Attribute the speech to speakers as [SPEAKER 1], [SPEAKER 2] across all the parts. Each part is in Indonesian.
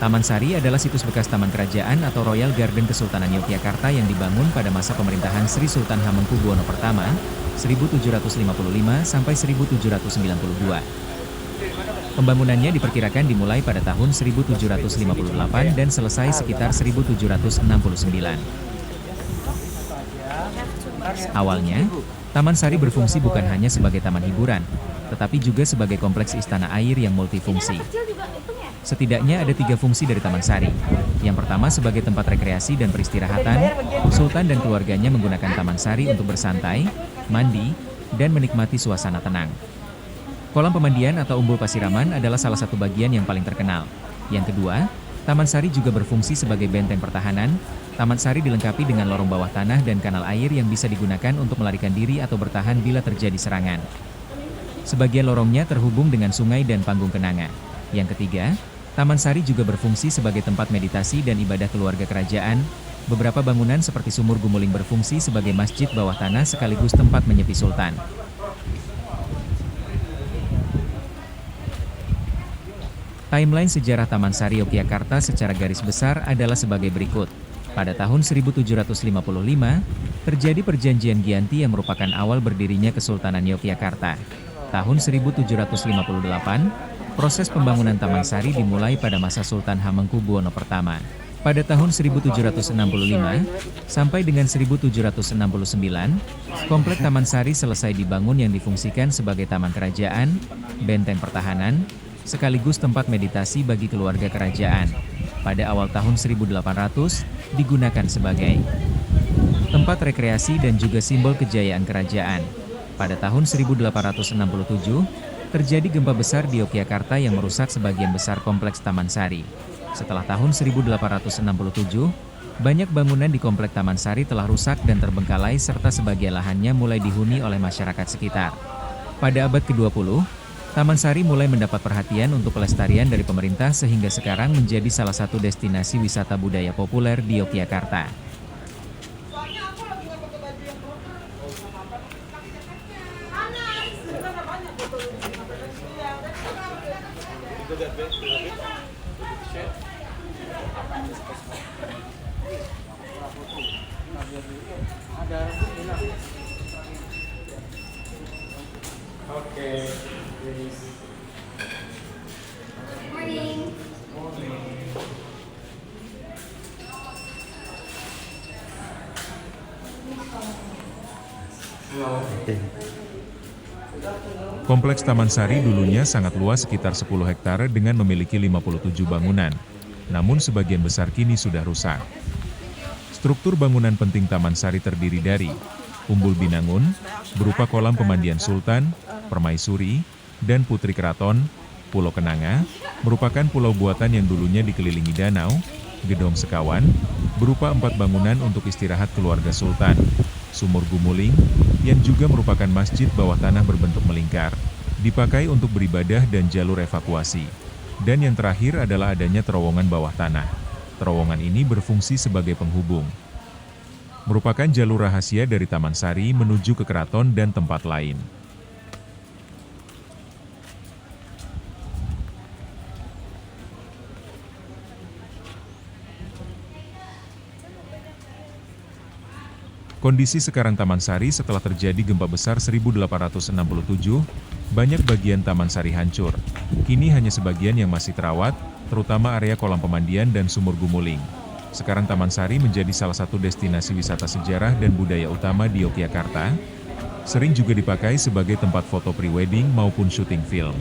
[SPEAKER 1] Taman Sari adalah situs bekas taman kerajaan atau Royal Garden Kesultanan Yogyakarta yang dibangun pada masa pemerintahan Sri Sultan Hamengkubuwono pertama, 1755 sampai 1792. Pembangunannya diperkirakan dimulai pada tahun 1758 dan selesai sekitar 1769. Awalnya, Taman Sari berfungsi bukan hanya sebagai taman hiburan, tetapi juga sebagai kompleks istana air yang multifungsi. Setidaknya ada 3 fungsi dari Taman Sari. Yang pertama sebagai tempat rekreasi dan peristirahatan, Sultan dan keluarganya menggunakan Taman Sari untuk bersantai, mandi, dan menikmati suasana tenang. Kolam pemandian atau umbul Pasiraman adalah salah satu bagian yang paling terkenal. Yang kedua, Taman Sari juga berfungsi sebagai benteng pertahanan. Taman Sari dilengkapi dengan lorong bawah tanah dan kanal air yang bisa digunakan untuk melarikan diri atau bertahan bila terjadi serangan. Sebagian lorongnya terhubung dengan sungai dan panggung kenanga. Yang ketiga, Taman Sari juga berfungsi sebagai tempat meditasi dan ibadah keluarga kerajaan. Beberapa bangunan seperti Sumur Gumuling berfungsi sebagai masjid bawah tanah sekaligus tempat menyepi sultan. Timeline sejarah Taman Sari Yogyakarta secara garis besar adalah sebagai berikut. Pada tahun 1755, terjadi perjanjian Giyanti yang merupakan awal berdirinya Kesultanan Yogyakarta. Tahun 1758, proses pembangunan Taman Sari dimulai pada masa Sultan Hamengkubuwono pertama. Pada tahun 1765, sampai dengan 1769, komplek Taman Sari selesai dibangun yang difungsikan sebagai taman kerajaan, benteng pertahanan, sekaligus tempat meditasi bagi keluarga kerajaan. Pada awal tahun 1800, digunakan sebagai tempat rekreasi dan juga simbol kejayaan kerajaan. Pada tahun 1867, terjadi gempa besar di Yogyakarta yang merusak sebagian besar kompleks Taman Sari. Setelah tahun 1867, banyak bangunan di komplek Taman Sari telah rusak dan terbengkalai serta sebagian lahannya mulai dihuni oleh masyarakat sekitar. Pada abad ke-20, Taman Sari mulai mendapat perhatian untuk pelestarian dari pemerintah sehingga sekarang menjadi salah satu destinasi wisata budaya populer di Yogyakarta.
[SPEAKER 2] Oke.
[SPEAKER 3] Morning.
[SPEAKER 4] Kompleks Taman Sari dulunya sangat luas sekitar 10 hektare dengan memiliki 57 bangunan. Namun sebagian besar kini sudah rusak. Struktur bangunan penting Taman Sari terdiri dari Umbul Binangun, berupa kolam pemandian Sultan, Permaisuri, dan Putri Keraton. Pulau Kenanga, merupakan pulau buatan yang dulunya dikelilingi danau. Gedong Sekawan, berupa 4 bangunan untuk istirahat keluarga Sultan. Sumur Gumuling, yang juga merupakan masjid bawah tanah berbentuk melingkar, dipakai untuk beribadah dan jalur evakuasi. Dan yang terakhir adalah adanya terowongan bawah tanah. Terowongan ini berfungsi sebagai penghubung. Merupakan jalur rahasia dari Taman Sari menuju ke keraton dan tempat lain. Kondisi sekarang Taman Sari setelah terjadi gempa besar 1867, banyak bagian Taman Sari hancur. Kini hanya sebagian yang masih terawat, terutama area kolam pemandian dan sumur Gumuling. Sekarang Taman Sari menjadi salah satu destinasi wisata sejarah dan budaya utama di Yogyakarta. Sering juga dipakai sebagai tempat foto pre-wedding maupun syuting film.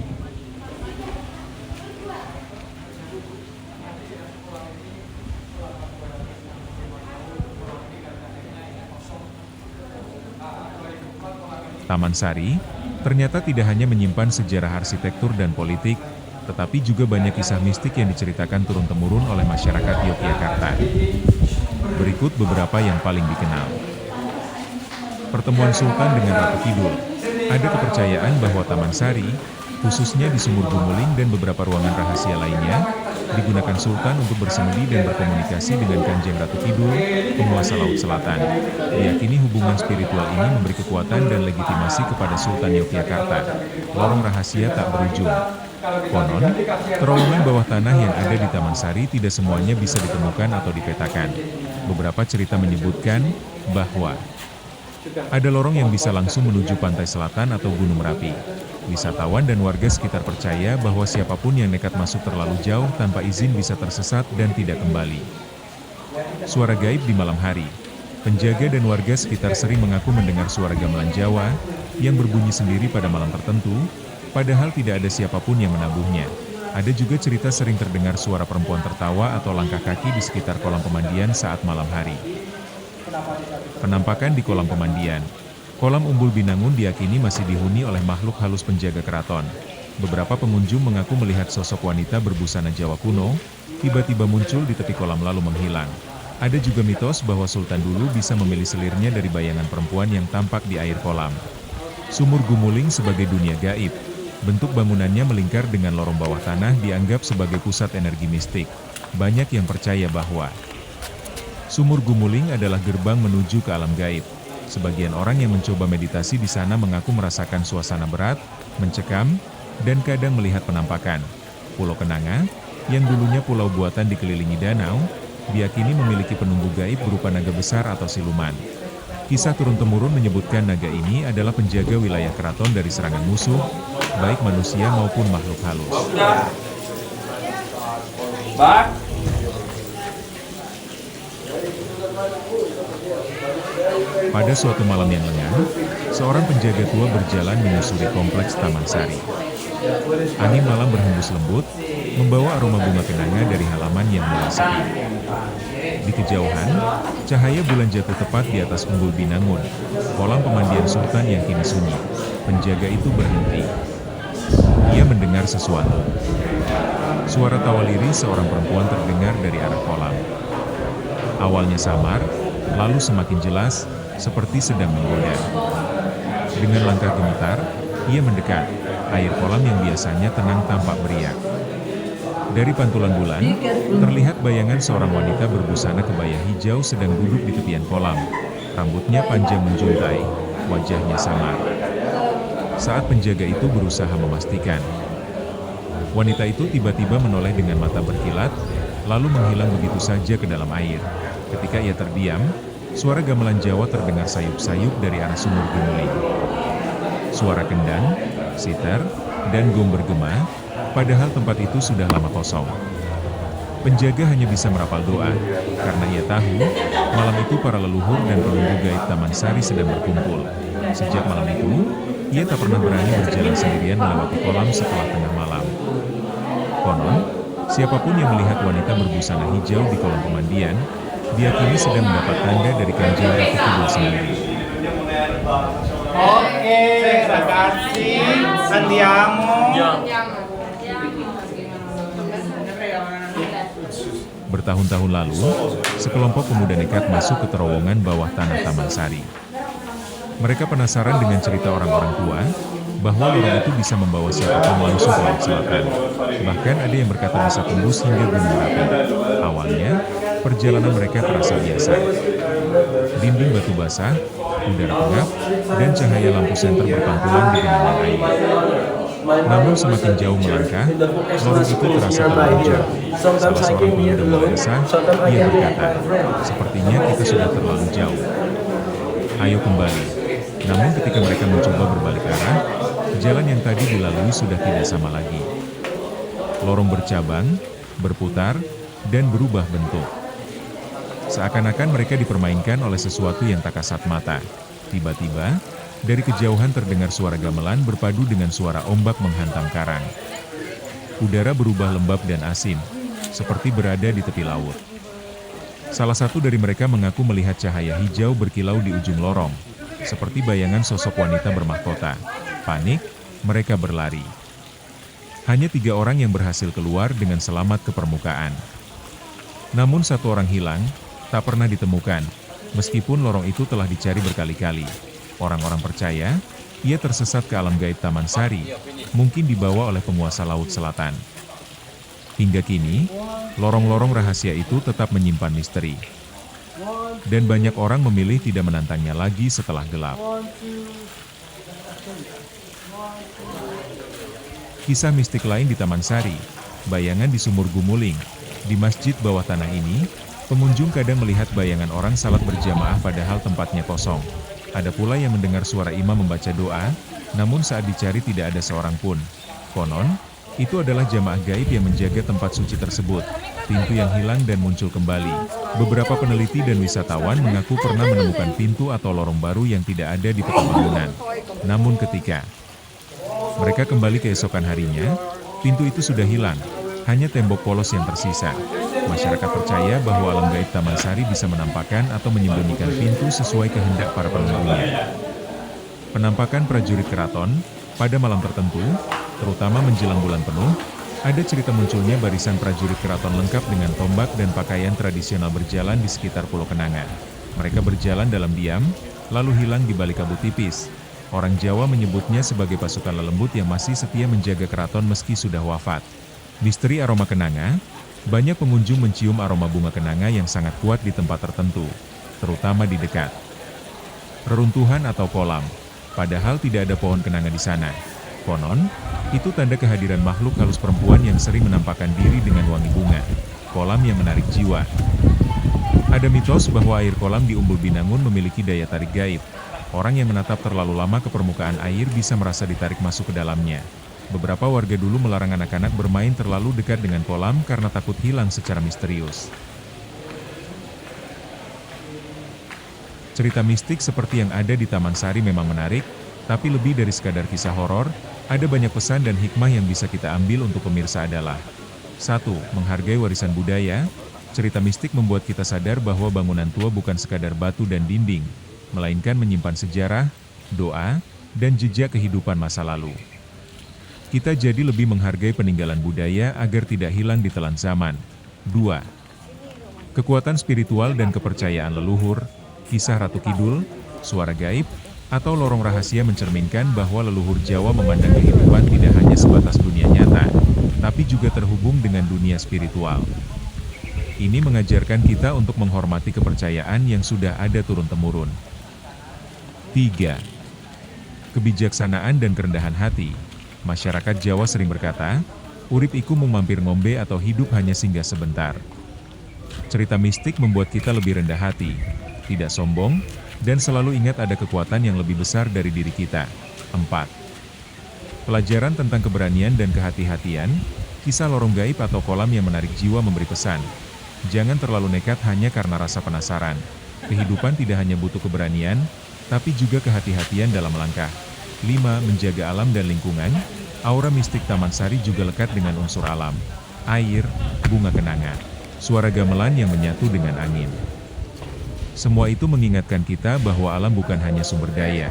[SPEAKER 4] Taman Sari ternyata tidak hanya menyimpan sejarah arsitektur dan politik, tetapi juga banyak kisah mistik yang diceritakan turun-temurun oleh masyarakat Yogyakarta. Berikut beberapa yang paling dikenal. Pertemuan Sultan dengan Ratu Kidul. Ada kepercayaan bahwa Taman Sari, khususnya di Sumur Gumuling dan beberapa ruangan rahasia lainnya, digunakan Sultan untuk bersemedi dan berkomunikasi dengan Kanjeng Ratu Kidul, penguasa Laut Selatan. Diyakini hubungan spiritual ini memberi kekuatan dan legitimasi kepada Sultan Yogyakarta. Lorong rahasia tak berujung. Konon, terowongan bawah tanah yang ada di Taman Sari tidak semuanya bisa ditemukan atau dipetakan. Beberapa cerita menyebutkan bahwa ada lorong yang bisa langsung menuju pantai selatan atau Gunung Merapi. Wisatawan dan warga sekitar percaya bahwa siapapun yang nekat masuk terlalu jauh tanpa izin bisa tersesat dan tidak kembali. Suara gaib di malam hari. Penjaga dan warga sekitar sering mengaku mendengar suara gamelan Jawa yang berbunyi sendiri pada malam tertentu, padahal tidak ada siapapun yang menabuhnya. Ada juga cerita sering terdengar suara perempuan tertawa atau langkah kaki di sekitar kolam pemandian saat malam hari. Penampakan di kolam pemandian. Kolam Umbul Binangun diyakini masih dihuni oleh makhluk halus penjaga keraton. Beberapa pengunjung mengaku melihat sosok wanita berbusana Jawa kuno, tiba-tiba muncul di tepi kolam lalu menghilang. Ada juga mitos bahwa Sultan dulu bisa memilih selirnya dari bayangan perempuan yang tampak di air kolam. Sumur Gumuling sebagai dunia gaib. Bentuk bangunannya melingkar dengan lorong bawah tanah dianggap sebagai pusat energi mistik. Banyak yang percaya bahwa Sumur Gumuling adalah gerbang menuju ke alam gaib. Sebagian orang yang mencoba meditasi di sana mengaku merasakan suasana berat, mencekam, dan kadang melihat penampakan. Pulau Kenanga, yang dulunya pulau buatan dikelilingi danau, diyakini memiliki penunggu gaib berupa naga besar atau siluman. Kisah turun-temurun menyebutkan naga ini adalah penjaga wilayah keraton dari serangan musuh, baik manusia maupun makhluk halus. Pada suatu malam yang lengang, seorang penjaga tua berjalan menyusuri kompleks Taman Sari. Angin malam berhembus lembut, membawa aroma bunga kenanga dari halaman yang mulai sepi. Di kejauhan, cahaya bulan jatuh tepat di atas Umbul Binangun, kolam pemandian Sultan yang kini sunyi. Penjaga itu berhenti. Ia mendengar sesuatu. Suara tawa lirih seorang perempuan terdengar dari arah kolam. Awalnya samar, lalu semakin jelas, seperti sedang menggoda. Dengan langkah gemetar, ia mendekat. Air kolam yang biasanya tenang tampak beriak. Dari pantulan bulan, terlihat bayangan seorang wanita berbusana kebaya hijau sedang duduk di tepian kolam. Rambutnya panjang menjuntai, wajahnya samar. Saat penjaga itu berusaha memastikan, wanita itu tiba-tiba menoleh dengan mata berkilat, lalu menghilang begitu saja ke dalam air. Ketika ia terdiam, suara gamelan Jawa terdengar sayup-sayup dari arah Sumur Gumuling. Suara kendang, sitar, dan gong bergema, padahal tempat itu sudah lama kosong. Penjaga hanya bisa merapal doa, karena ia tahu, malam itu para leluhur dan penunggu gaib Taman Sari sedang berkumpul. Sejak malam itu, ia tak pernah berani berjalan sendirian melewati kolam setelah tengah malam. Konon, siapapun yang melihat wanita berbusana hijau di kolam pemandian, diyakini sedang mendapat tanda dari Kanjeng Ratu Kidul sendiri.
[SPEAKER 2] Oke, ragazzi, andiamo.
[SPEAKER 4] Bertahun-tahun lalu, sekelompok pemuda nekat masuk ke terowongan bawah tanah Taman Sari. Mereka penasaran dengan cerita orang-orang tua, bahwa lorong itu bisa membawa siapapun langsung ke laut selatan. Bahkan ada yang berkata bisa tembus hingga Gunung Merapi. Awalnya, perjalanan mereka terasa biasa. Dinding batu basah, udara pengap, dan cahaya lampu senter berpantulan di genangan air. Namun semakin jauh melangkah, lorong itu terasa terlalu jauh. Salah seorang pemuda mulai resah, ia berkata, "Sepertinya kita sudah terlalu jauh. Ayo kembali." Namun ketika mereka mencoba berbalik arah, jalan yang tadi dilalui sudah tidak sama lagi. Lorong bercabang, berputar, dan berubah bentuk. Seakan-akan mereka dipermainkan oleh sesuatu yang tak kasat mata. Tiba-tiba, dari kejauhan terdengar suara gamelan berpadu dengan suara ombak menghantam karang. Udara berubah lembab dan asin, seperti berada di tepi laut. Salah satu dari mereka mengaku melihat cahaya hijau berkilau di ujung lorong, seperti bayangan sosok wanita bermahkota. Panik, mereka berlari. Hanya 3 orang yang berhasil keluar dengan selamat ke permukaan. Namun 1 orang hilang, tak pernah ditemukan, meskipun lorong itu telah dicari berkali-kali. Orang-orang percaya, ia tersesat ke alam gaib Taman Sari, mungkin dibawa oleh penguasa Laut Selatan. Hingga kini, lorong-lorong rahasia itu tetap menyimpan misteri. Dan banyak orang memilih tidak menantangnya lagi setelah gelap. Kisah mistik lain di Taman Sari, bayangan di sumur Gumuling. Di masjid bawah tanah ini, pengunjung kadang melihat bayangan orang salat berjamaah padahal tempatnya kosong. Ada pula yang mendengar suara imam membaca doa, namun saat dicari tidak ada seorang pun. Konon, itu adalah jamaah gaib yang menjaga tempat suci tersebut, pintu yang hilang dan muncul kembali. Beberapa peneliti dan wisatawan mengaku pernah menemukan pintu atau lorong baru yang tidak ada di peta bangunan. Namun ketika mereka kembali keesokan harinya, pintu itu sudah hilang, hanya tembok polos yang tersisa. Masyarakat percaya bahwa alam gaib Taman Sari bisa menampakkan atau menyembunyikan pintu sesuai kehendak para penunggunya. Penampakan prajurit keraton, pada malam tertentu, terutama menjelang bulan penuh, ada cerita munculnya barisan prajurit keraton lengkap dengan tombak dan pakaian tradisional berjalan di sekitar Pulau Kenanga. Mereka berjalan dalam diam, lalu hilang di balik kabut tipis. Orang Jawa menyebutnya sebagai pasukan lelembut yang masih setia menjaga keraton meski sudah wafat. Misteri aroma kenanga, banyak pengunjung mencium aroma bunga kenanga yang sangat kuat di tempat tertentu, terutama di dekat reruntuhan atau kolam. Padahal tidak ada pohon kenanga di sana. Konon, itu tanda kehadiran makhluk halus perempuan yang sering menampakkan diri dengan wangi bunga. Kolam yang menarik jiwa. Ada mitos bahwa air kolam di Umbul Binangun memiliki daya tarik gaib. Orang yang menatap terlalu lama ke permukaan air bisa merasa ditarik masuk ke dalamnya. Beberapa warga dulu melarang anak-anak bermain terlalu dekat dengan kolam karena takut hilang secara misterius. Cerita mistik seperti yang ada di Taman Sari memang menarik, tapi lebih dari sekadar kisah horor, ada banyak pesan dan hikmah yang bisa kita ambil untuk pemirsa adalah 1. Menghargai warisan budaya. Cerita mistik membuat kita sadar bahwa bangunan tua bukan sekadar batu dan dinding, melainkan menyimpan sejarah, doa, dan jejak kehidupan masa lalu. Kita jadi lebih menghargai peninggalan budaya agar tidak hilang ditelan zaman. 2. Kekuatan spiritual dan kepercayaan leluhur, kisah Ratu Kidul, suara gaib, atau lorong rahasia mencerminkan bahwa leluhur Jawa memandang kehidupan tidak hanya sebatas dunia nyata, tapi juga terhubung dengan dunia spiritual. Ini mengajarkan kita untuk menghormati kepercayaan yang sudah ada turun-temurun. 3. Kebijaksanaan dan kerendahan hati. Masyarakat Jawa sering berkata, urip iku mung mampir ngombe atau hidup hanya singgah sebentar. Cerita mistik membuat kita lebih rendah hati, tidak sombong, dan selalu ingat ada kekuatan yang lebih besar dari diri kita. 4. Pelajaran tentang keberanian dan kehati-hatian. Kisah lorong gaib atau kolam yang menarik jiwa memberi pesan. Jangan terlalu nekat hanya karena rasa penasaran. Kehidupan tidak hanya butuh keberanian, tapi juga kehati-hatian dalam langkah. 5. Menjaga alam dan lingkungan. Aura mistik Taman Sari juga lekat dengan unsur alam. Air, bunga kenanga, suara gamelan yang menyatu dengan angin. Semua itu mengingatkan kita bahwa alam bukan hanya sumber daya,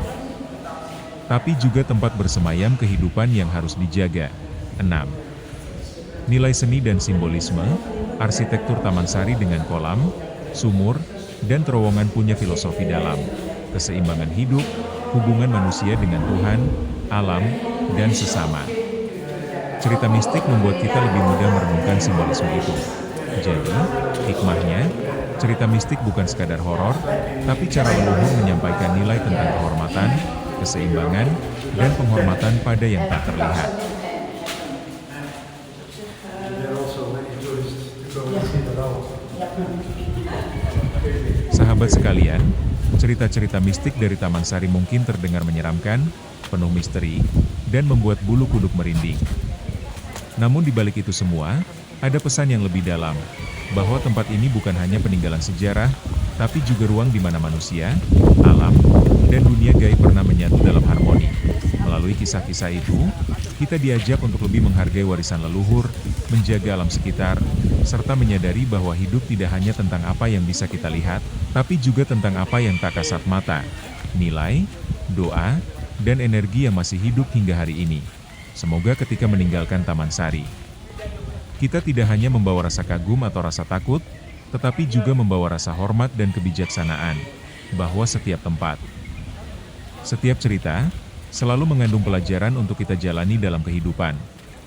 [SPEAKER 4] tapi juga tempat bersemayam kehidupan yang harus dijaga. 6. Nilai seni dan simbolisme. Arsitektur Taman Sari dengan kolam, sumur, dan terowongan punya filosofi dalam. Keseimbangan hidup, hubungan manusia dengan Tuhan, alam, dan sesama. Cerita mistik membuat kita lebih mudah merenungkan simbolisme itu. Jadi, hikmahnya, cerita mistik bukan sekadar horor, tapi cara leluhur menyampaikan nilai tentang kehormatan, keseimbangan, dan penghormatan pada yang tak terlihat. Sahabat sekalian, cerita-cerita mistik dari Taman Sari mungkin terdengar menyeramkan, penuh misteri, dan membuat bulu kuduk merinding. Namun di balik itu semua, ada pesan yang lebih dalam, bahwa tempat ini bukan hanya peninggalan sejarah, tapi juga ruang di mana manusia, alam, dan dunia gaib pernah menyatu dalam harmoni. Melalui kisah-kisah itu, kita diajak untuk lebih menghargai warisan leluhur, menjaga alam sekitar, serta menyadari bahwa hidup tidak hanya tentang apa yang bisa kita lihat, tapi juga tentang apa yang tak kasat mata, nilai, doa, dan energi yang masih hidup hingga hari ini. Semoga ketika meninggalkan Taman Sari, kita tidak hanya membawa rasa kagum atau rasa takut, tetapi juga membawa rasa hormat dan kebijaksanaan, bahwa setiap tempat, setiap cerita, selalu mengandung pelajaran untuk kita jalani dalam kehidupan.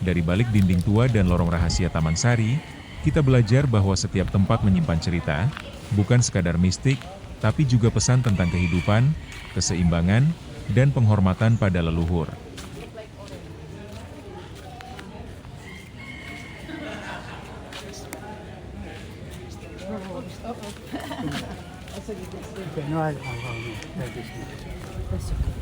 [SPEAKER 4] Dari balik dinding tua dan lorong rahasia Taman Sari, kita belajar bahwa setiap tempat menyimpan cerita, bukan sekadar mistik, tapi juga pesan tentang kehidupan, keseimbangan, dan penghormatan pada leluhur.
[SPEAKER 5] Okay, no, I'll take this one.
[SPEAKER 6] That's okay.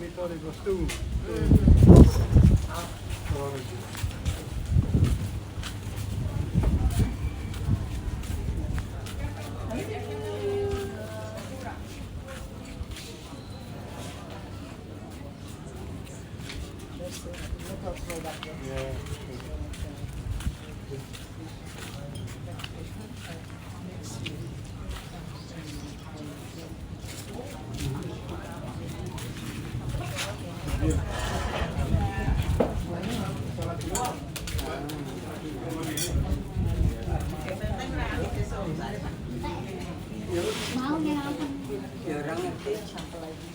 [SPEAKER 5] We thought it was two.
[SPEAKER 3] Mau ya apa?
[SPEAKER 6] Ya orang ngerti siapa lagi.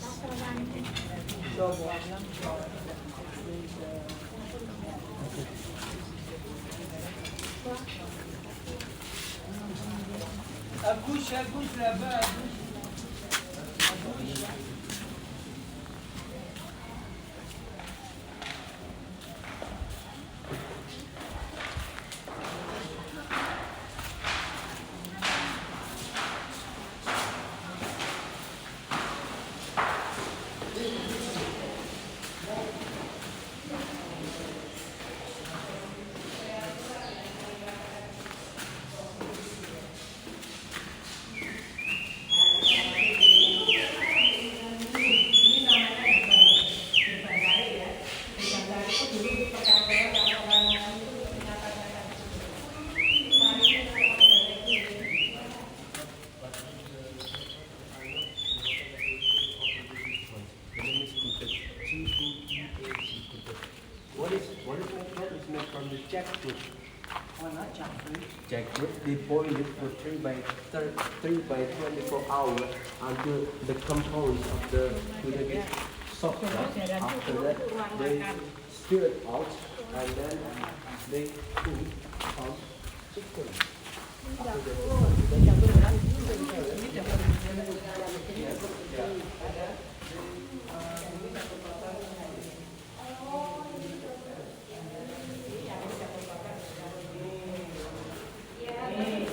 [SPEAKER 7] What is that? It's made from the jackfruit.
[SPEAKER 6] Oh, not jackfruit.
[SPEAKER 7] Jackfruit, they boil it for 3 by 24 hours until the compounds of the food gets soft. Right? After that, they stir it out and then they cook on chicken.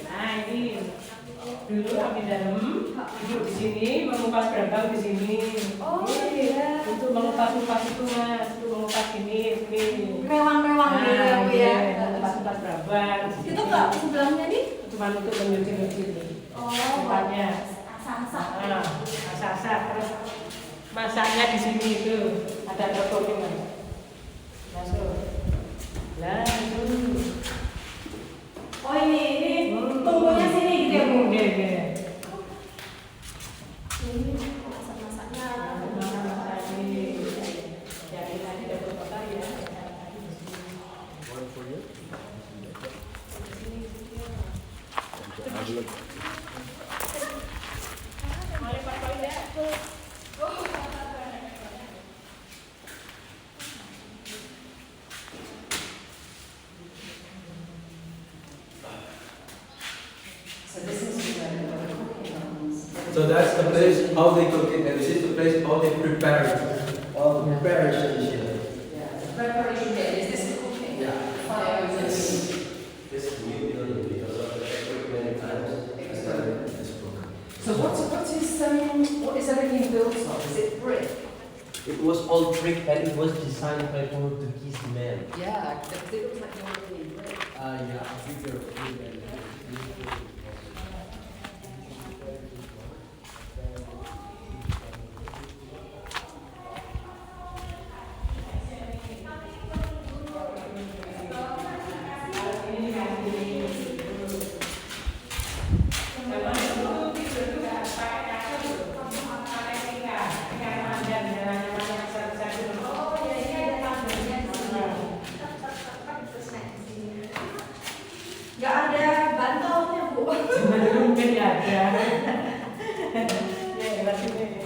[SPEAKER 8] Nah ini dulu kami dalam duduk di sini mengupas berambang di sini.
[SPEAKER 3] Oh iya.
[SPEAKER 8] Untuk mengupas itu mas, untuk mengupas ini.
[SPEAKER 3] Rewang-rewang gitu ya Bu ya.
[SPEAKER 8] Mengupas berambang.
[SPEAKER 3] Itu nggak sebelahnya nih?
[SPEAKER 8] Cuma untuk menyuci ini.
[SPEAKER 3] Oh.
[SPEAKER 8] Tempatnya.
[SPEAKER 3] Asah-asah.
[SPEAKER 8] Asah-asah terus masaknya di sini itu ada rokoknya mas. Masuk. Lalu.
[SPEAKER 3] Oh ini tunggunya sini gitu ya Bu?
[SPEAKER 8] Iya.
[SPEAKER 3] Ini masak-masaknya.
[SPEAKER 7] One for you. So that's the place how they cook it, and this is the place how they prepare it. All the preparation is here.
[SPEAKER 6] Preparation day, is this the cooking?
[SPEAKER 7] Yeah. This is new building because of the equipment times. This book.
[SPEAKER 6] So what is everything built of? Is it brick?
[SPEAKER 7] It was all brick and it was designed by Portuguese men.
[SPEAKER 6] Yeah, it looks like normally brick.
[SPEAKER 7] Yeah, bigger.
[SPEAKER 3] Nggak ada bantalnya Bu.
[SPEAKER 8] Mungkin ya ada. Ya, masih ini.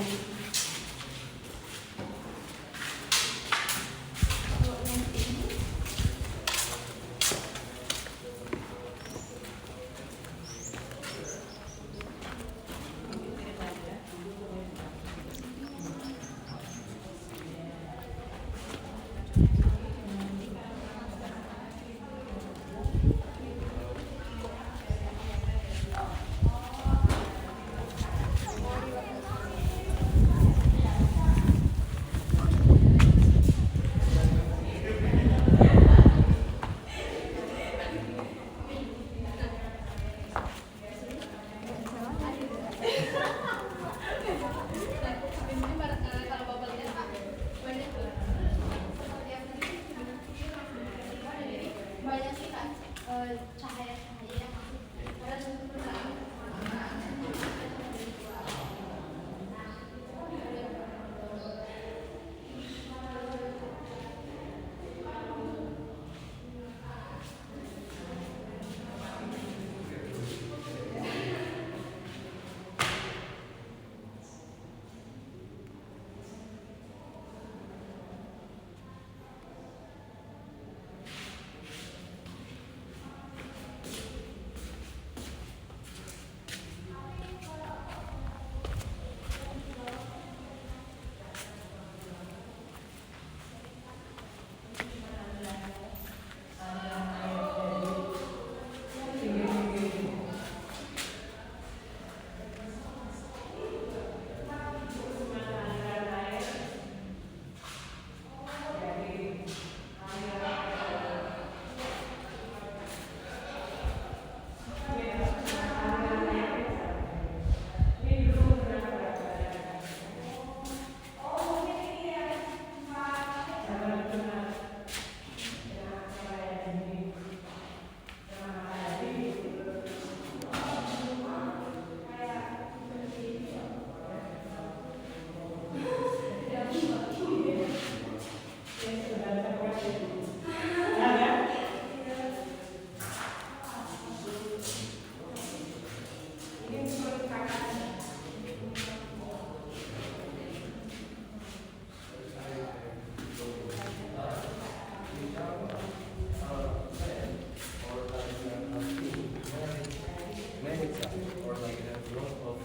[SPEAKER 7] or like a lot of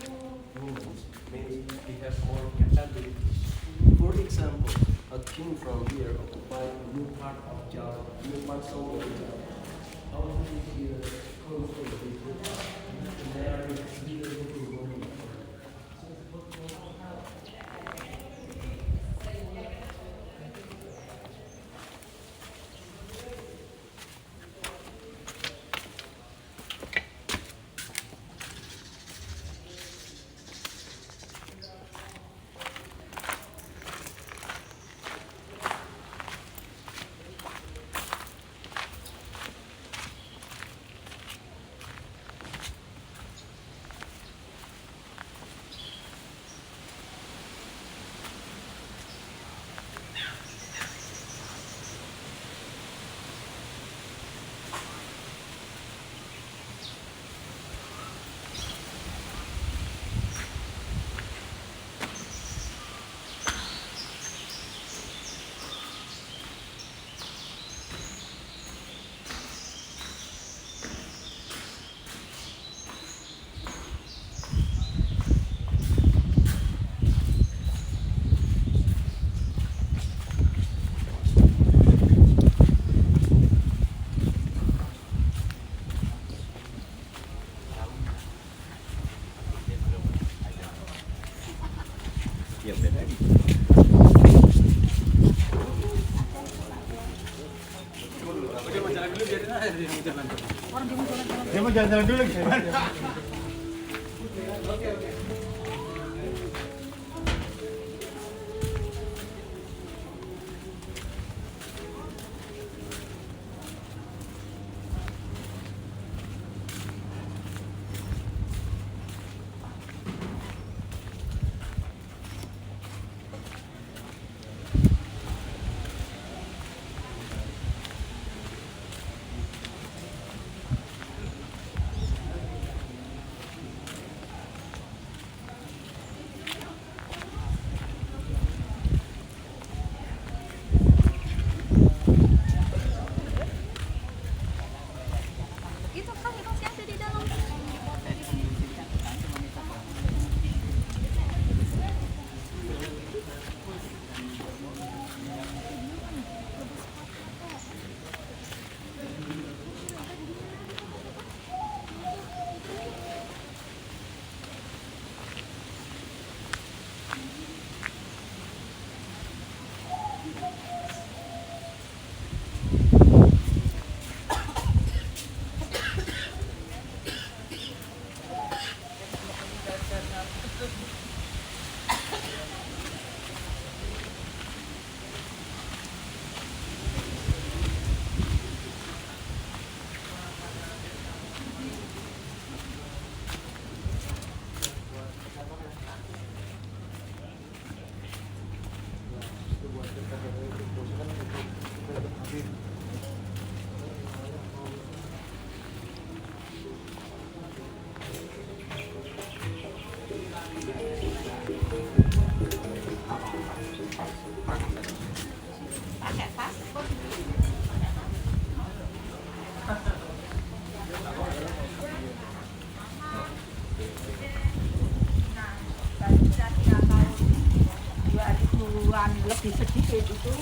[SPEAKER 7] women means he has more capabilities. For example, a king from here occupied a new part of Java, new part of Java. How many years closely there is really looking woman.
[SPEAKER 2] Dia mau jalan-jalan dulu gimana?
[SPEAKER 3] Lebih sedikit itu